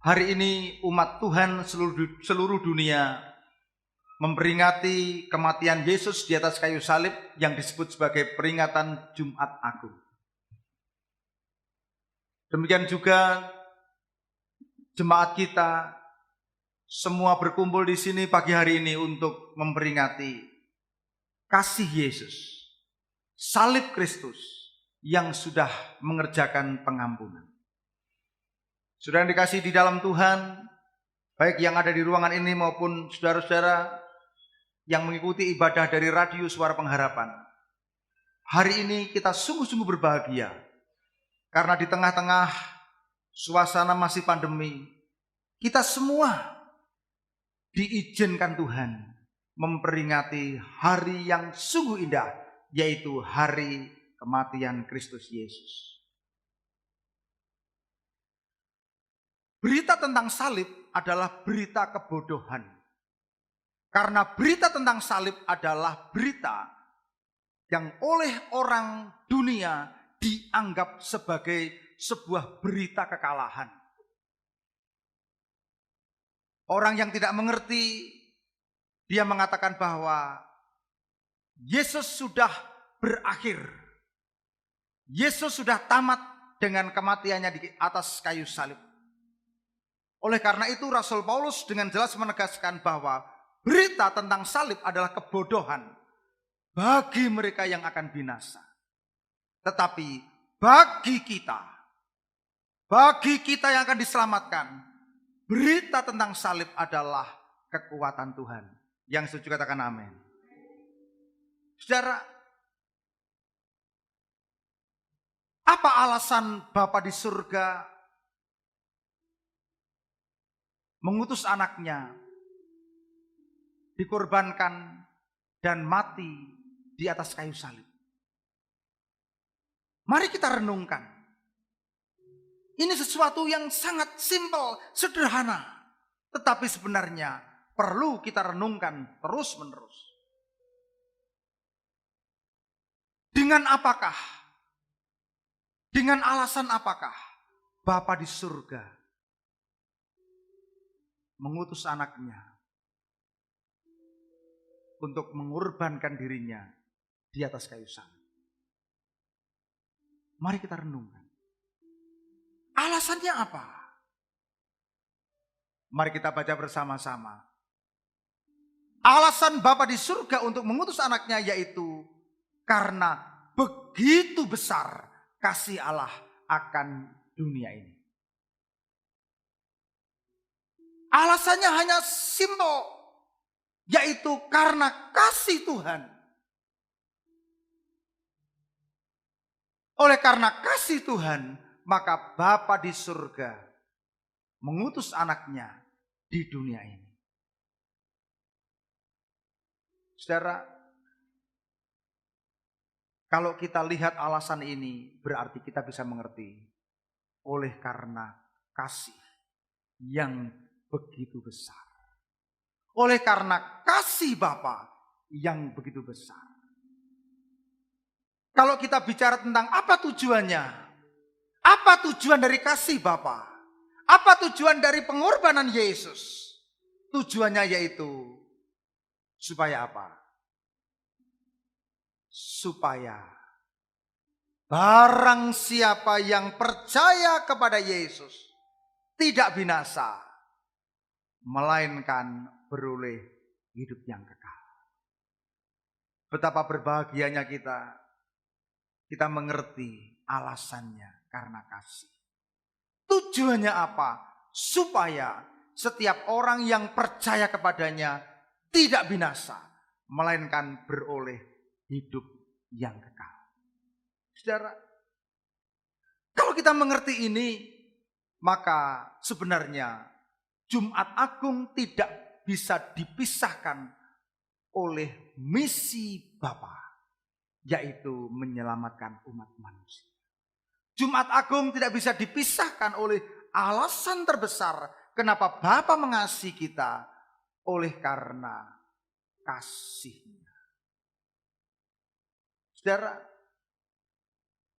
Hari ini umat Tuhan seluruh dunia memperingati kematian Yesus di atas kayu salib yang disebut sebagai peringatan Jumat Agung. Demikian juga jemaat kita semua berkumpul di sini pagi hari ini untuk memperingati kasih Yesus, salib Kristus yang sudah mengerjakan pengampunan. Saudara yang dikasihi di dalam Tuhan, baik yang ada di ruangan ini maupun saudara-saudara yang mengikuti ibadah dari radio Suara Pengharapan. Hari ini kita sungguh-sungguh berbahagia karena di tengah-tengah suasana masih pandemi, kita semua diizinkan Tuhan memperingati hari yang sungguh indah, yaitu hari kematian Kristus Yesus. Berita tentang salib adalah berita kebodohan. Karena berita tentang salib adalah berita yang oleh orang dunia dianggap sebagai sebuah berita kekalahan. Orang yang tidak mengerti, dia mengatakan bahwa Yesus sudah berakhir. Yesus sudah tamat dengan kematiannya di atas kayu salib. Oleh karena itu Rasul Paulus dengan jelas menegaskan bahwa berita tentang salib adalah kebodohan bagi mereka yang akan binasa. Tetapi bagi kita yang akan diselamatkan, berita tentang salib adalah kekuatan Tuhan. Yang setuju katakan amin. Saudara, apa alasan Bapa di surga mengutus anaknya dikorbankan dan mati di atas kayu salib? Mari kita renungkan. Ini sesuatu yang sangat simpel, sederhana. Tetapi sebenarnya perlu kita renungkan terus-menerus. Dengan apakah? Dengan alasan apakah Bapa di surga mengutus anaknya untuk mengorbankan dirinya di atas kayu salib? Mari kita renungkan. Alasannya apa? Mari kita baca bersama-sama. Alasan Bapa di surga untuk mengutus anaknya yaitu karena begitu besar kasih Allah akan dunia ini. Alasannya hanya simpel, yaitu karena kasih Tuhan. Oleh karena kasih Tuhan, maka Bapa di surga mengutus anaknya di dunia ini. Saudara, kalau kita lihat alasan ini, berarti kita bisa mengerti. Oleh karena kasih yang begitu besar. Oleh karena kasih Bapa yang begitu besar. Kalau kita bicara tentang apa tujuannya? Apa tujuan dari kasih Bapa? Apa tujuan dari pengorbanan Yesus? Tujuannya yaitu supaya apa? Supaya barang siapa yang percaya kepada Yesus tidak binasa, melainkan beroleh hidup yang kekal. Betapa berbahagianya kita mengerti alasannya karena kasih. Tujuannya apa? Supaya setiap orang yang percaya kepadanya tidak binasa, melainkan beroleh hidup yang kekal. Saudara, kalau kita mengerti ini, maka sebenarnya Jumat Agung tidak bisa dipisahkan oleh misi Bapa, yaitu menyelamatkan umat manusia. Jumat Agung tidak bisa dipisahkan oleh alasan terbesar kenapa Bapa mengasihi kita, oleh karena kasih-Nya. Saudara,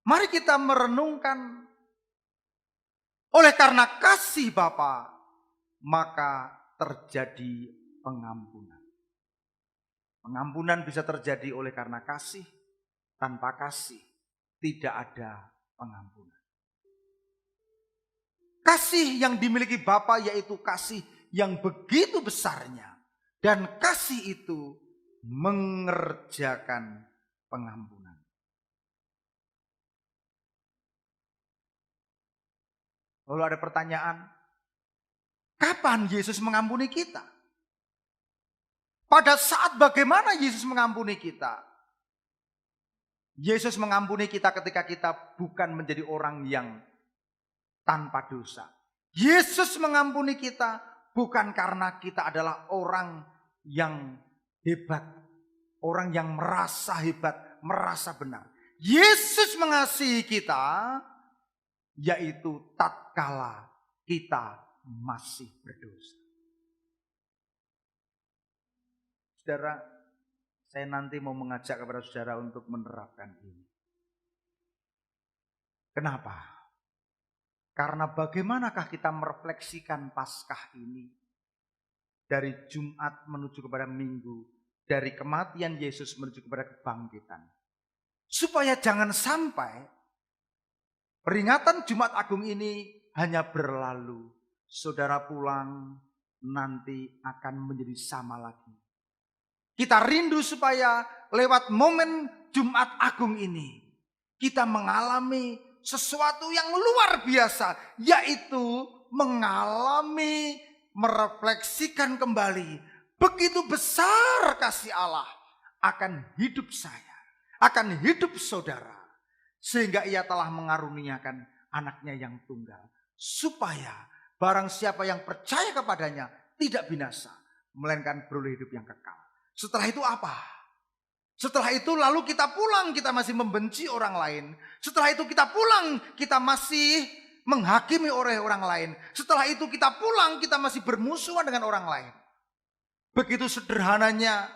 mari kita merenungkan oleh karena kasih Bapa, maka terjadi pengampunan. Pengampunan bisa terjadi oleh karena kasih. Tanpa kasih tidak ada pengampunan. Kasih yang dimiliki Bapa yaitu kasih yang begitu besarnya. Dan kasih itu mengerjakan pengampunan. Lalu ada pertanyaan, kapan Yesus mengampuni kita? Pada saat bagaimana Yesus mengampuni kita? Yesus mengampuni kita ketika kita bukan menjadi orang yang tanpa dosa. Yesus mengampuni kita bukan karena kita adalah orang yang hebat, orang yang merasa hebat, merasa benar. Yesus mengasihi kita, yaitu tatkala kita masih berdosa. Saudara, saya nanti mau mengajak kepada saudara untuk menerapkan ini. Kenapa? Karena bagaimanakah kita merefleksikan Paskah ini? Dari Jumat menuju kepada Minggu. Dari kematian Yesus menuju kepada kebangkitan. Supaya jangan sampai peringatan Jumat Agung ini hanya berlalu. Saudara pulang nanti akan menjadi sama lagi. Kita rindu supaya lewat momen Jumat Agung ini kita mengalami sesuatu yang luar biasa, yaitu mengalami, merefleksikan kembali begitu besar kasih Allah akan hidup saya, akan hidup saudara, sehingga ia telah mengaruniakan anaknya yang tunggal, supaya barang siapa yang percaya kepadanya tidak binasa, melainkan beroleh hidup yang kekal. Setelah itu apa? Setelah itu lalu kita pulang, kita masih membenci orang lain. Setelah itu kita pulang, kita masih menghakimi oleh orang lain. Setelah itu kita pulang, kita masih bermusuhan dengan orang lain. Begitu sederhananya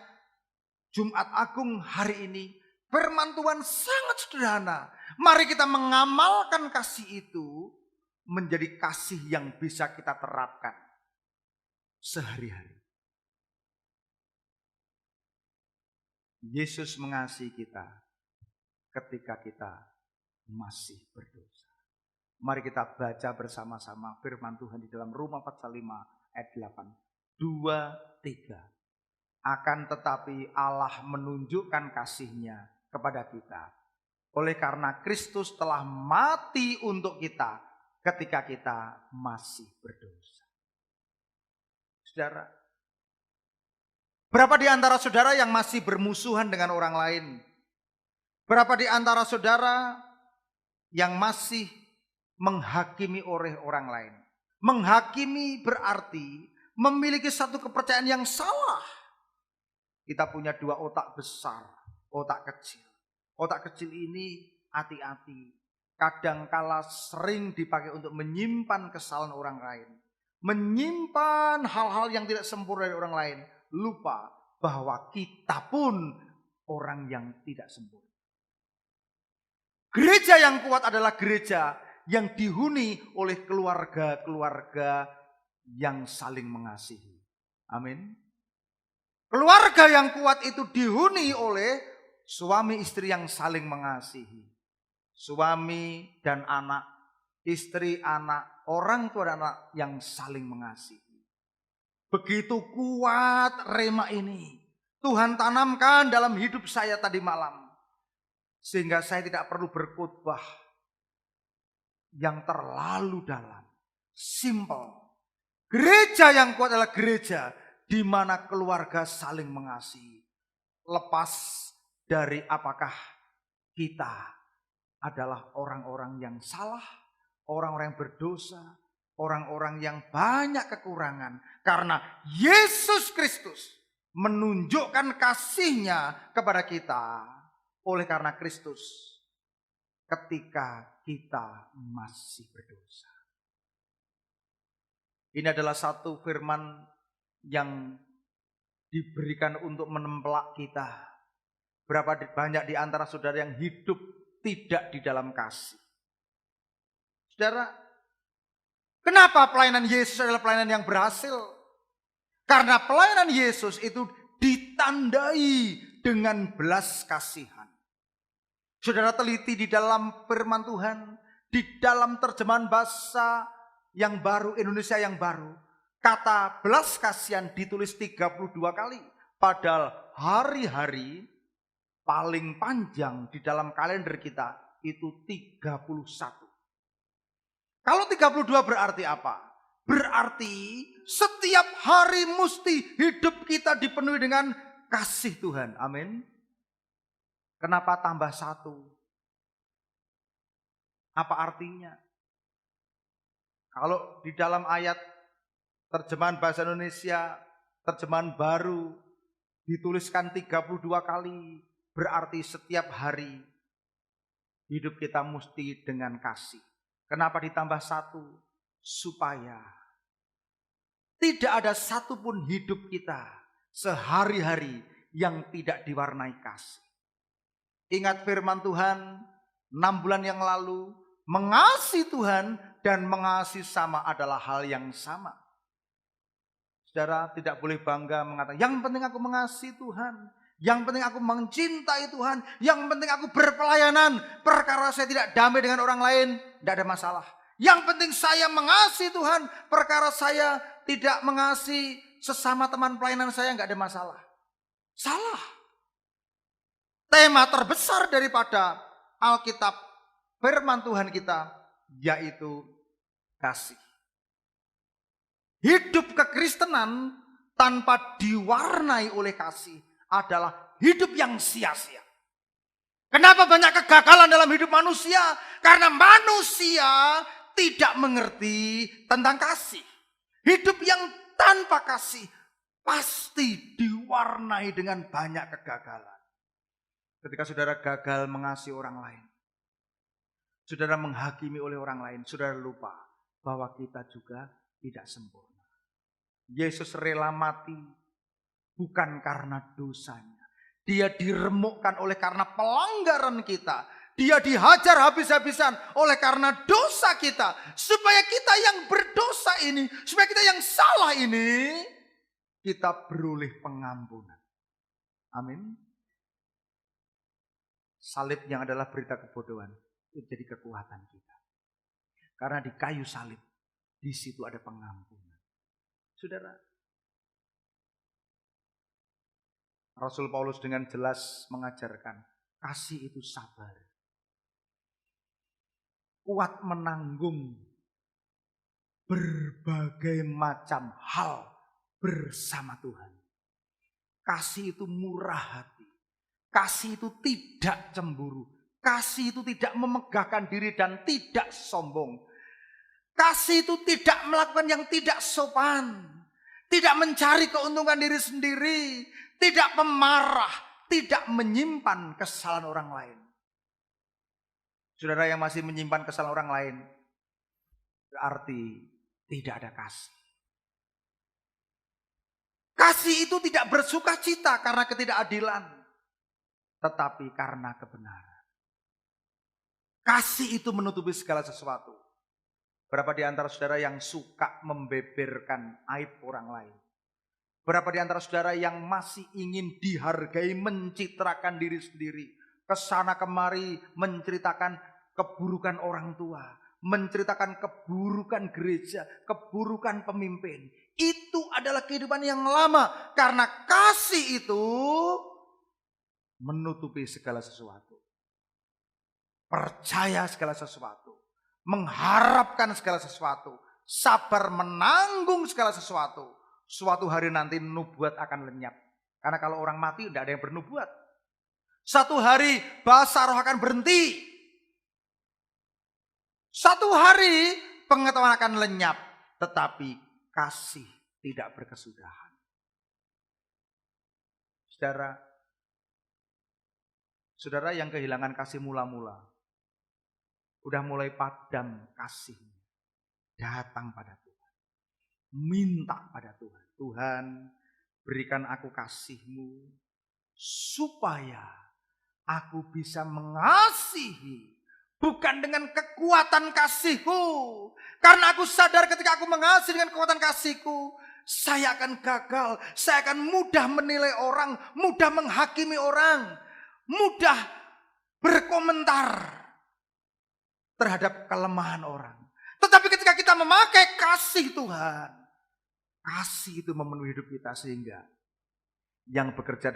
Jumat Agung hari ini. Firman Tuhan sangat sederhana. Mari kita mengamalkan kasih itu menjadi kasih yang bisa kita terapkan sehari-hari. Yesus mengasihi kita ketika kita masih berdosa. Mari kita baca bersama-sama firman Tuhan di dalam Roma pasal 5 ayat 8. 2, 3. Akan tetapi Allah menunjukkan kasih-Nya kepada kita. Oleh karena Kristus telah mati untuk kita ketika kita masih berdosa. Saudara, berapa di antara saudara yang masih bermusuhan dengan orang lain? Berapa di antara saudara yang masih menghakimi oleh orang lain? Menghakimi berarti memiliki satu kepercayaan yang salah. Kita punya dua otak besar, otak kecil. Otak kecil ini hati-hati. Kadangkala sering dipakai untuk menyimpan kesalahan orang lain. Menyimpan hal-hal yang tidak sempurna dari orang lain. Lupa bahwa kita pun orang yang tidak sempurna. Gereja yang kuat adalah gereja yang dihuni oleh keluarga-keluarga yang saling mengasihi. Amin. Keluarga yang kuat itu dihuni oleh suami istri yang saling mengasihi. Suami dan anak, istri, anak, orang tua dan anak yang saling mengasihi. Begitu kuat rema ini. Tuhan tanamkan dalam hidup saya tadi malam. Sehingga saya tidak perlu berkhotbah yang terlalu dalam. Simple. Gereja yang kuat adalah gereja di mana keluarga saling mengasihi. Lepas dari apakah kita adalah orang-orang yang salah, orang-orang yang berdosa, orang-orang yang banyak kekurangan. Karena Yesus Kristus menunjukkan kasih-Nya kepada kita. Oleh karena Kristus ketika kita masih berdosa. Ini adalah satu firman yang diberikan untuk menempelak kita. Berapa banyak di antara saudara yang hidup tidak di dalam kasih. Saudara, Kenapa pelayanan Yesus adalah pelayanan yang berhasil? Karena pelayanan Yesus itu ditandai dengan belas kasihan. Saudara teliti di dalam firman Tuhan, di dalam terjemahan bahasa yang baru, Indonesia yang baru, kata belas kasihan ditulis 32 kali. Padahal hari-hari paling panjang di dalam kalender kita itu 31. Kalau 32 berarti apa? Berarti setiap hari mesti hidup kita dipenuhi dengan kasih Tuhan. Amin. Kenapa tambah 1? Apa artinya? Kalau di dalam ayat terjemahan bahasa Indonesia, terjemahan baru, dituliskan 32 kali, berarti setiap hari hidup kita mesti dengan kasih. Kenapa ditambah 1? Supaya tidak ada satupun hidup kita sehari-hari yang tidak diwarnai kasih. Ingat firman Tuhan 6 bulan yang lalu, mengasihi Tuhan dan mengasihi sama adalah hal yang sama. Saudara tidak boleh bangga mengatakan, yang penting aku mengasihi Tuhan, yang penting aku mencintai Tuhan, yang penting aku berpelayanan, perkara saya tidak damai dengan orang lain, tidak ada masalah. Yang penting saya mengasihi Tuhan, perkara saya tidak mengasihi sesama teman pelayanan saya, nggak ada masalah. Salah. Tema terbesar daripada Alkitab, firman Tuhan kita, yaitu kasih. Hidup kekristenan tanpa diwarnai oleh kasih adalah hidup yang sia-sia. Kenapa banyak kegagalan dalam hidup manusia? Karena manusia tidak mengerti tentang kasih. Hidup yang tanpa kasih pasti diwarnai dengan banyak kegagalan. Ketika saudara gagal mengasihi orang lain, saudara menghakimi oleh orang lain, saudara lupa bahwa kita juga tidak sempurna. Yesus rela mati bukan karena dosanya. Dia diremukkan oleh karena pelanggaran kita. Dia dihajar habis-habisan oleh karena dosa kita. Supaya kita yang berdosa ini, supaya kita yang salah ini, kita beroleh pengampunan. Amin. Salib yang adalah berita kebodohan itu jadi kekuatan kita. Karena di kayu salib, di situ ada pengampunan. Saudara, Rasul Paulus dengan jelas mengajarkan, kasih itu sabar. Kuat menanggung berbagai macam hal bersama Tuhan. Kasih itu murah hati. Kasih itu tidak cemburu. Kasih itu tidak memegahkan diri dan tidak sombong. Kasih itu tidak melakukan yang tidak sopan. Tidak mencari keuntungan diri sendiri. Tidak pemarah. Tidak menyimpan kesalahan orang lain. Saudara yang masih menyimpan kesalahan orang lain, berarti tidak ada kasih. Kasih itu tidak bersuka cita karena ketidakadilan. Tetapi karena kebenaran. Kasih itu menutupi segala sesuatu. Berapa di antara saudara yang suka membeberkan aib orang lain? Berapa di antara saudara yang masih ingin dihargai, mencitrakan diri sendiri? Kesana kemari menceritakan keburukan orang tua. Menceritakan keburukan gereja, keburukan pemimpin. Itu adalah kehidupan yang lama. Karena kasih itu menutupi segala sesuatu. Percaya segala sesuatu. Mengharapkan segala sesuatu. Sabar menanggung segala sesuatu. Suatu hari nanti nubuat akan lenyap. Karena kalau orang mati tidak ada yang bernubuat. Satu hari bahasa roh akan berhenti. Satu hari pengetahuan akan lenyap. Tetapi kasih tidak berkesudahan. Saudara yang kehilangan kasih mula-mula, udah mulai padam kasihnya, datang pada Tuhan, minta pada Tuhan, Tuhan berikan aku kasih-Mu, supaya aku bisa mengasihi bukan dengan kekuatan kasihku. Karena aku sadar ketika aku mengasihi dengan kekuatan kasihku, saya akan gagal, saya akan mudah menilai orang, mudah menghakimi orang, mudah berkomentar terhadap kelemahan orang. Tetapi ketika kita memakai kasih Tuhan, kasih itu memenuhi hidup kita, sehingga yang bekerja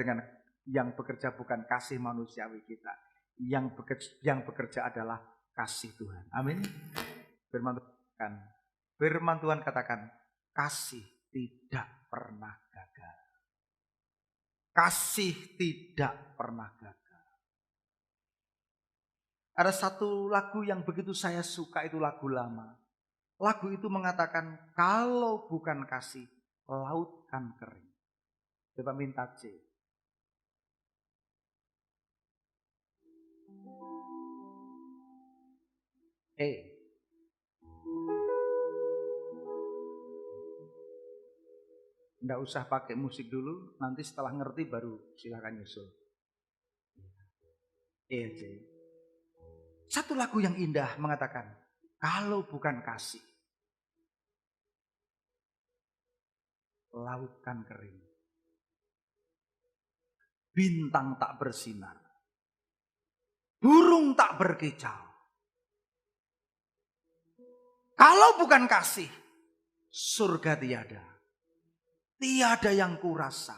bukan kasih manusiawi kita, yang bekerja adalah kasih Tuhan. Amin. Firman Tuhan katakan, kasih tidak pernah gagal. Kasih tidak pernah gagal. Ada satu lagu yang begitu saya suka, itu lagu lama. Lagu itu mengatakan, kalau bukan kasih, laut kan kering. Coba minta C. Nggak usah pakai musik dulu, nanti setelah ngerti baru silakan nyusul. C. Satu lagu yang indah mengatakan, kalau bukan kasih, laut kan kering. Bintang tak bersinar, burung tak berkicau. Kalau bukan kasih, surga tiada. Tiada yang kurasa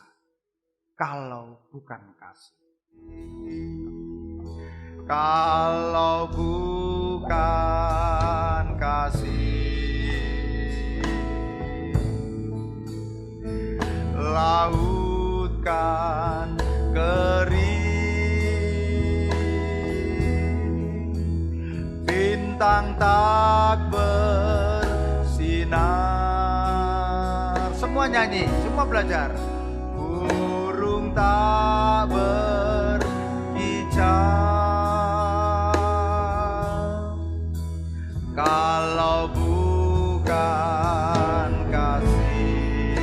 kalau bukan kasih. Kalau bukan kasih, laut kan kering, bintang tak bersinar. Semua nyanyi, semua belajar. Burung tak berkicau. Kalau bukan kasih,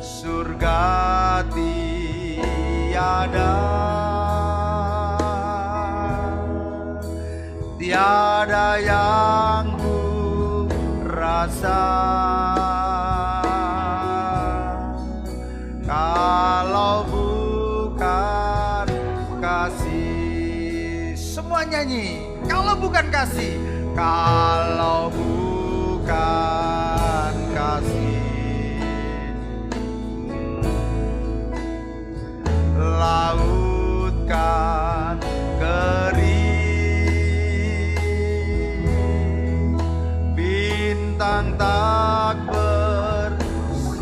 surga tiada. Tiada yang ku rasa kalau bukan kasih. Semua nyanyi, kalau bukan kasih, kalau bukan kasih, laut kan kering, bintang tak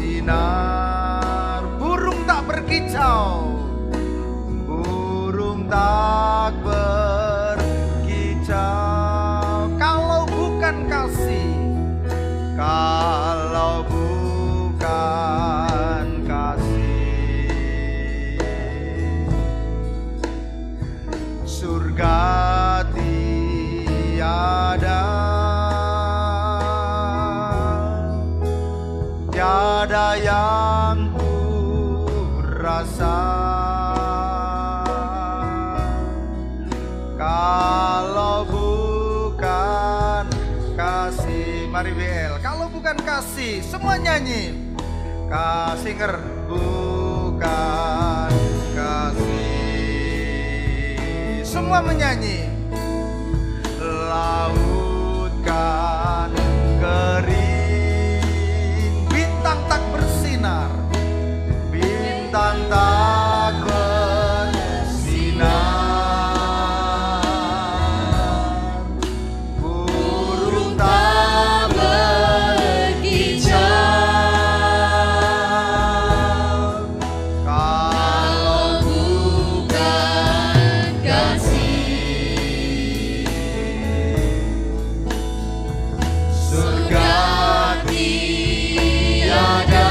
bersinar, burung tak berkicau, burung tak berkicau. Kalau bukan kasih, kalau bukan kasih, surga tiada. Tiada yang ku rasa kalau bukan kasih. Mari BL, kalau bukan kasih, semua nyanyi. Kasih bukan kasih, semua menyanyi. Laut kan kering, bintang tak bersinar, bintang tak bersinar, burung tak berkicau. Kalau bukan kasih, surga tiada.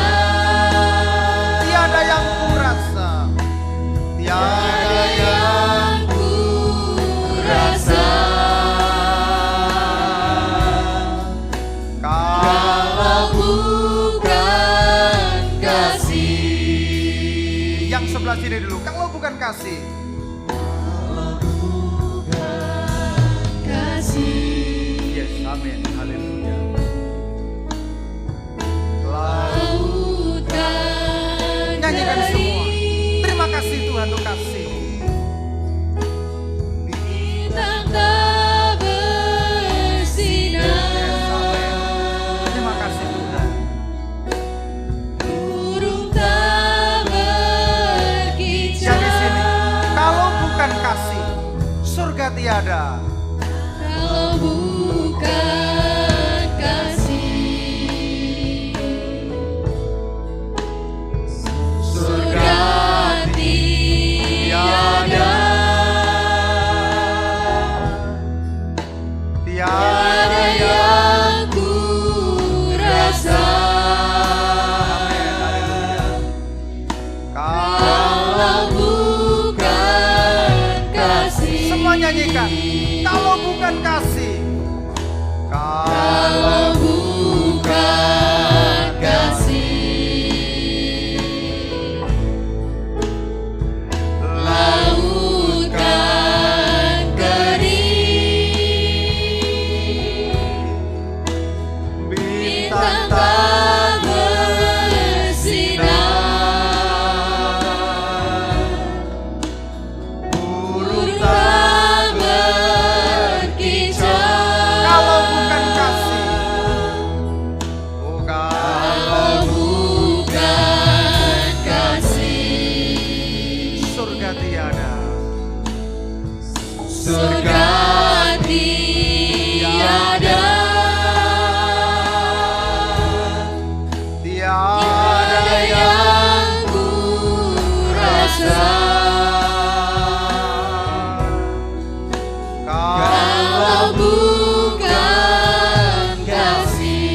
Tiada yang ku rasa, tiada yang ku rasa kalau bukan kasih. Yang sebelah sini dulu, kalau bukan kasih, Amin. Haleluya. Nyanyikan semua. Terima kasih Tuhan untuk kasih. Bintang tak bersinar, Terima kasih Tuhan. burung tak berkicau. Yang di sini, kalau bukan kasih, surga tiada. Kalau bukan kasih, surga tiada. Tiada yang ku rasa, kalau bukan kasih. Semua nyanyikan. Kalau bukan kasih, Kalau bukan kasih, laut kan kering, bintang tak bersinar, burung tak berkicau. kalau bukan kasih, Kalau bukan kasih, surga tiada. surga tiada. Tiada yang ku rasa, kalau bukan kasih.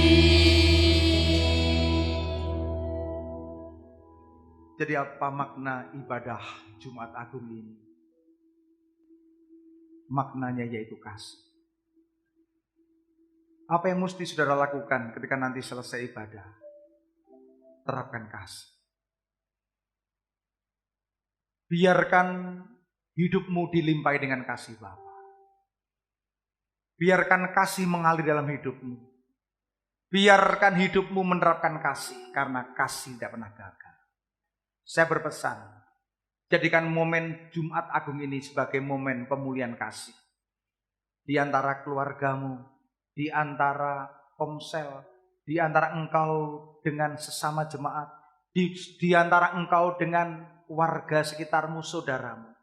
Jadi apa makna ibadah Jumat Agung ini? Maknanya yaitu kasih. Apa yang mesti saudara lakukan ketika nanti selesai ibadah? Terapkan kasih. Biarkan hidupmu dilimpahi dengan kasih Bapa. Biarkan kasih mengalir dalam hidupmu. Biarkan hidupmu menerapkan kasih, karena kasih tidak pernah gagal. Saya berpesan, jadikan momen Jumat Agung ini sebagai momen pemulihan kasih. Di antara keluargamu, di antara komsel, di antara engkau dengan sesama jemaat, di antara engkau dengan warga sekitarmu, saudaramu.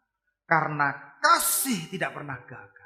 Karena kasih tidak pernah gagal.